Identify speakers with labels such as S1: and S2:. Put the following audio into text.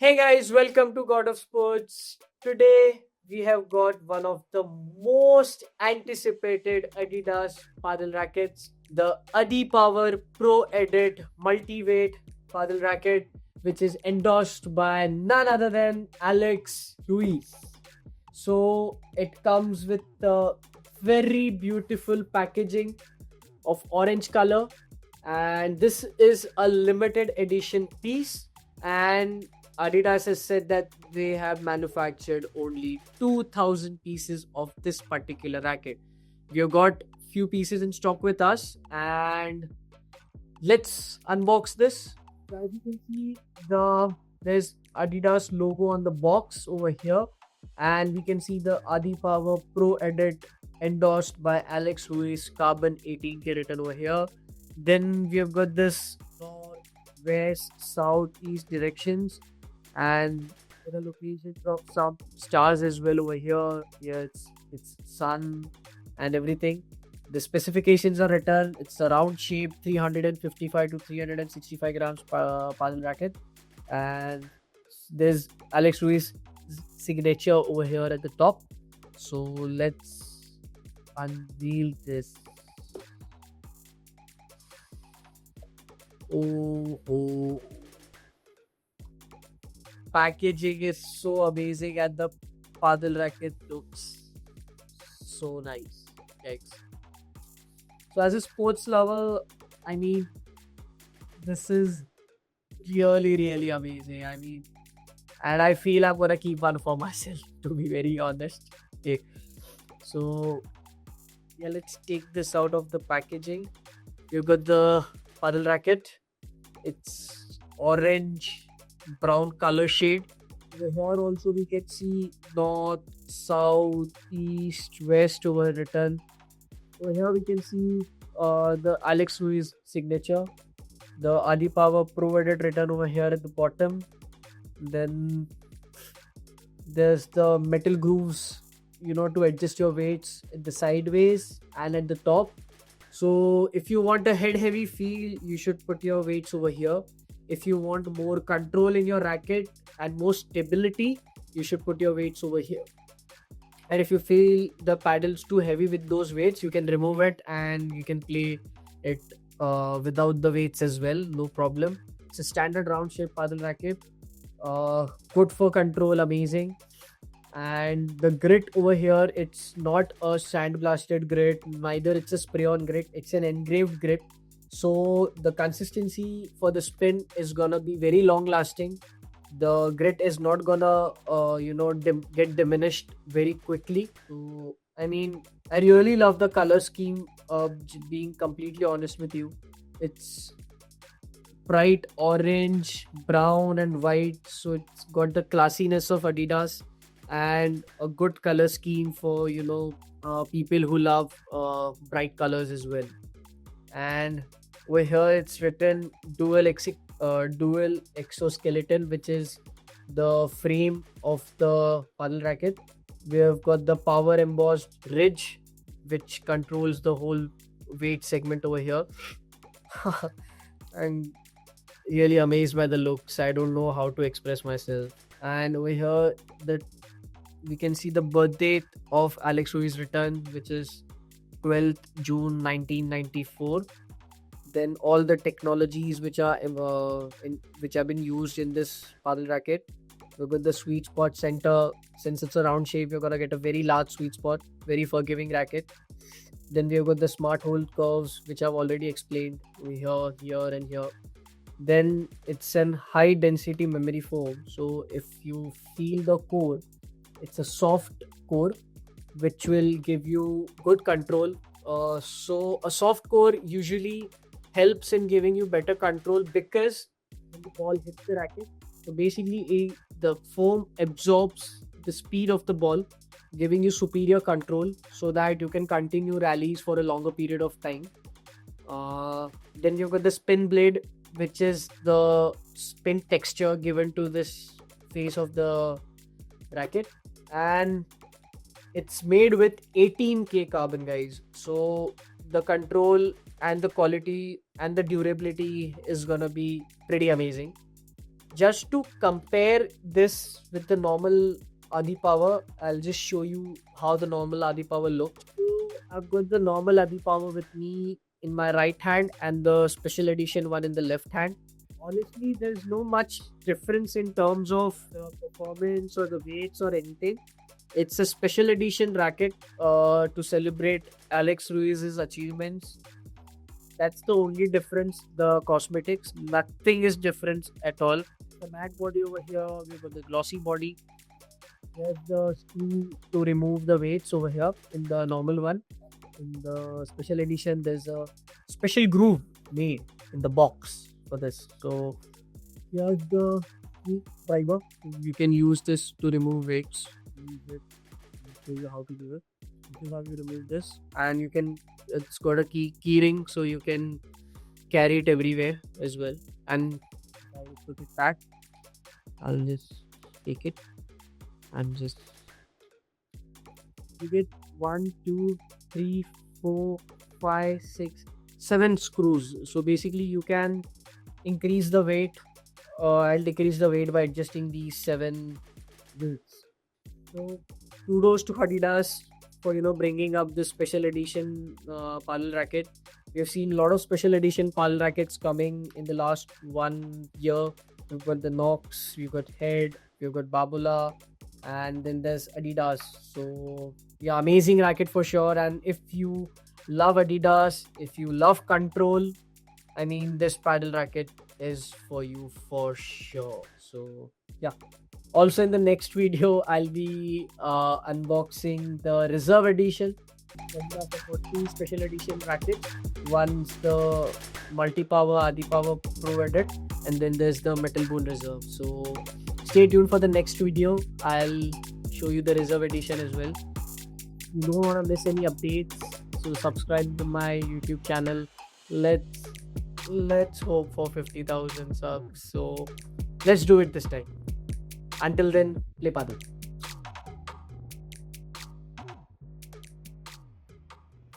S1: Hey guys, welcome to God of Sports. Today we have got one of the most anticipated Adidas paddle rackets, the Adi Power Pro Edit Multiveight paddle racket, which is endorsed by none other than Alex Ruiz. So it comes with a very beautiful packaging of orange color, and this is a limited edition piece. And Adidas has said that they have manufactured only 2000 pieces of this particular racket. We have got few pieces in stock with us, and let's unbox this. So as you can see, there's Adidas logo on the box over here, and we can see the Adi Power Pro Edit endorsed by Alex Ruiz Carbon 18K written over here. Then we have got this north, west, south, east directions, and the locations of some stars as well over here. Yeah, it's sun and everything. The specifications are written. It's a round shape, 355 to 365 grams per paddle racket, and there's Alex Ruiz signature over here at the top. So let's unveil this. Oh, packaging is so amazing, and the paddle racket looks so nice. Yikes. So as a sports lover, I mean, this is really amazing. And I feel I'm gonna keep one for myself, to be very honest. Okay. So yeah, let's take this out of the packaging. You've got the paddle racket. It's orange brown color shade. Here also we can see north, south, east, west over written. Over here we can see the Alex Ruiz signature, the Adi Power Pro Edit written over here at the bottom. Then there's the metal grooves, to adjust your weights at the sideways and at the top. So if you want a head heavy feel, you should put your weights over here. If you want more control in your racket and more stability, you should put your weights over here. And if you feel the paddles too heavy with those weights, you can remove it and you can play it without the weights as well, no problem. It's a standard round shape paddle racket, good for control, amazing. And the grit over here, it's not a sandblasted grit, neither it's a spray on grit, it's an engraved grit. So the consistency for the spin is gonna be very long lasting. The grit is not gonna get diminished very quickly. So I really love the color scheme. Being completely honest with you, it's bright orange, brown and white, so it's got the classiness of Adidas and a good color scheme for people who love bright colors as well. And over here it's written dual exoskeleton, which is the frame of the paddle racket. We have got the power embossed ridge, which controls the whole weight segment over here. I'm really amazed by the looks. I don't know how to express myself. And over here, the we can see the birth date of Alex Ruiz return, which is 12th June 1994. Then all the technologies which have been used in this paddle racket. We've got the sweet spot center. Since it's a round shape, you're gonna get a very large sweet spot, very forgiving racket. Then we've got the smart hold curves, which I've already explained here, and here. Then it's an high density memory foam. So if you feel the core, it's a soft core which will give you good control. So a soft core usually helps in giving you better control because when the ball hits the racket, so basically the foam absorbs the speed of the ball, giving you superior control so that you can continue rallies for a longer period of time. Then you've got the spin blade, which is the spin texture given to this face of the racket, and it's made with 18K carbon, guys. So the control and the quality and the durability is gonna be pretty amazing. just to compare this with the normal Adi Power, I'll just show you how the normal Adi Power looks. So I've got the normal Adi Power with me in my right hand and the special edition one in the left hand. Honestly, there's no much difference in terms of the performance or the weights or anything. It's a special edition racket to celebrate Alex Ruiz's achievements. That's the only difference. The cosmetics, nothing is different at all. The matte body over here, we've got the glossy body. There's the screw to remove the weights over here in the normal one. In the special edition, there's a special groove made in the box for this. So here's the fiber. You can use this to remove weights. I'll show you how to do it. This is how you remove this, and you can. It's got a key ring, so you can carry it everywhere as well. And I will put it back. I'll just take it and just you get 1, 2, 3, 4, 5, 6, 7 screws. So basically, you can increase the weight. I'll decrease the weight by adjusting these 7 weights. So kudos to Adidas for bringing up this special edition paddle racket. We have seen a lot of special edition paddle rackets coming in the last 1 year. We've got the Nox, we've got Head, we've got Babula, and then there's Adidas. So yeah, amazing racket for sure. And if you love Adidas, if you love Control, I mean, this paddle racket is for you for sure. So yeah. Also in the next video, I'll be unboxing the Reserve Edition. I've got 2 special edition rackets. One's the multi-power Adi Power Pro Edit, and then there's the Metal Bone Reserve. So stay tuned for the next video. I'll show you the Reserve Edition as well. You don't want to miss any updates, so subscribe to my YouTube channel. Let's hope for 50,000 subs. So let's do it this time. Until then, play paddle.